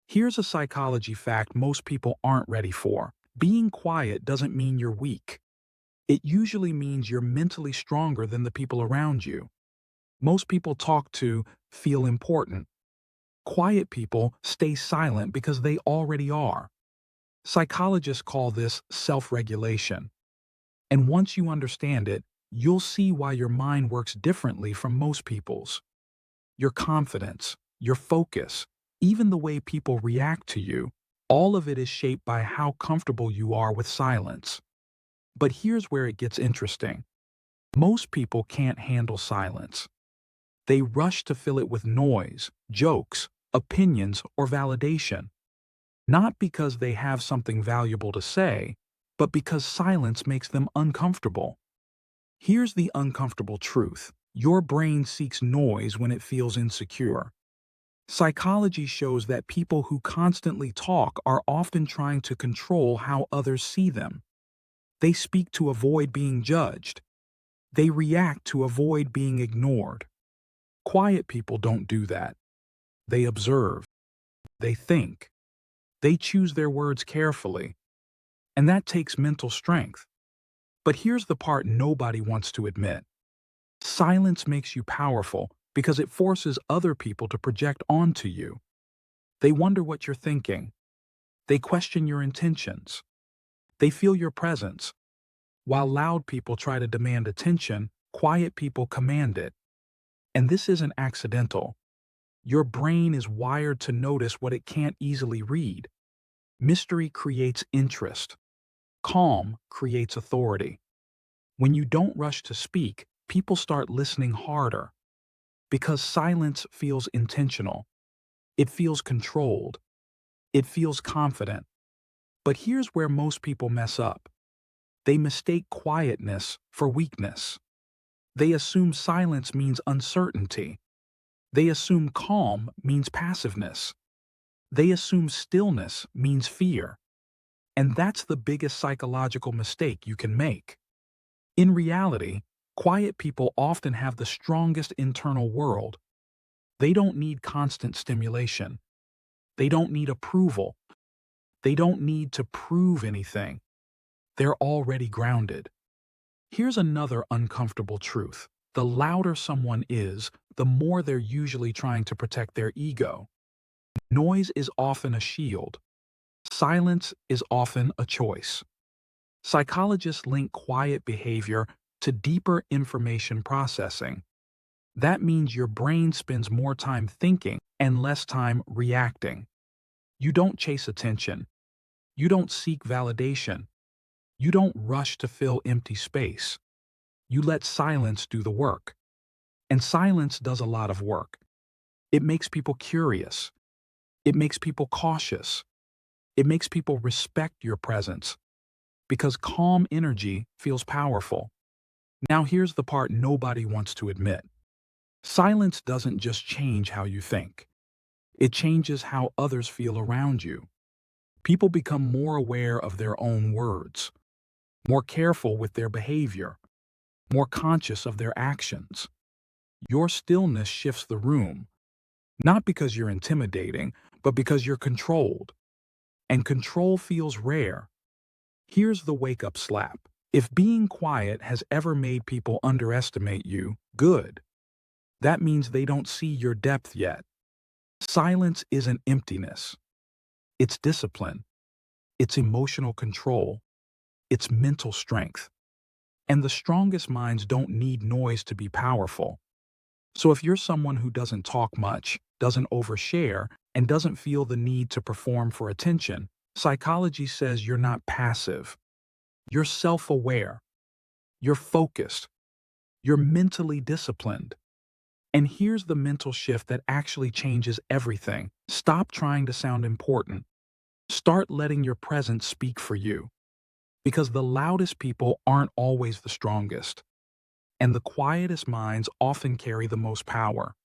Here's a psychology fact most people aren't ready for. Being quiet doesn't mean you're weak. It usually means you're mentally stronger than the people around you. Most people talk to feel important. Quiet people stay silent because they already are. Psychologists call this self-regulation. And once you understand it, you'll see why your mind works differently from most people's. Your confidence, your focus, even the way people react to you, all of it is shaped by how comfortable you are with silence. But here's where it gets interesting. Most people can't handle silence. They rush to fill it with noise, jokes, opinions, or validation. Not because they have something valuable to say, but because silence makes them uncomfortable. Here's the uncomfortable truth. Your brain seeks noise when it feels insecure. Psychology shows that people who constantly talk are often trying to control how others see them. They speak to avoid being judged. They react to avoid being ignored. Quiet people don't do that. They observe. They think. They choose their words carefully. And that takes mental strength. But here's the part nobody wants to admit. Silence makes you powerful because it forces other people to project onto you. They wonder what you're thinking. They question your intentions. They feel your presence. While loud people try to demand attention, quiet people command it. And this isn't accidental. Your brain is wired to notice what it can't easily read. Mystery creates interest. Calm creates authority. When you don't rush to speak, people start listening harder. Because silence feels intentional. It feels controlled. It feels confident. But here's where most people mess up. They mistake quietness for weakness. They assume silence means uncertainty. They assume calm means passiveness. They assume stillness means fear. And that's the biggest psychological mistake you can make. In reality, quiet people often have the strongest internal world. They don't need constant stimulation. They don't need approval. They don't need to prove anything. They're already grounded. Here's another uncomfortable truth. The louder someone is, the more they're usually trying to protect their ego. Noise is often a shield. Silence is often a choice. Psychologists link quiet behavior to deeper information processing. That means your brain spends more time thinking and less time reacting. You don't chase attention. You don't seek validation. You don't rush to fill empty space. You let silence do the work. And silence does a lot of work. It makes people curious. It makes people cautious. It makes people respect your presence. Because calm energy feels powerful. Now here's the part nobody wants to admit. Silence doesn't just change how you think. It changes how others feel around you. People become more aware of their own words, more careful with their behavior, more conscious of their actions. Your stillness shifts the room, not because you're intimidating, but because you're controlled. And control feels rare. Here's the wake-up slap. If being quiet has ever made people underestimate you, good. That means they don't see your depth yet. Silence isn't emptiness. It's discipline. It's emotional control. It's mental strength. And the strongest minds don't need noise to be powerful. So if you're someone who doesn't talk much, doesn't overshare, and doesn't feel the need to perform for attention, psychology says you're not passive. You're self-aware. You're focused. You're mentally disciplined. And here's the mental shift that actually changes everything. Stop trying to sound important. Start letting your presence speak for you. Because the loudest people aren't always the strongest. And the quietest minds often carry the most power.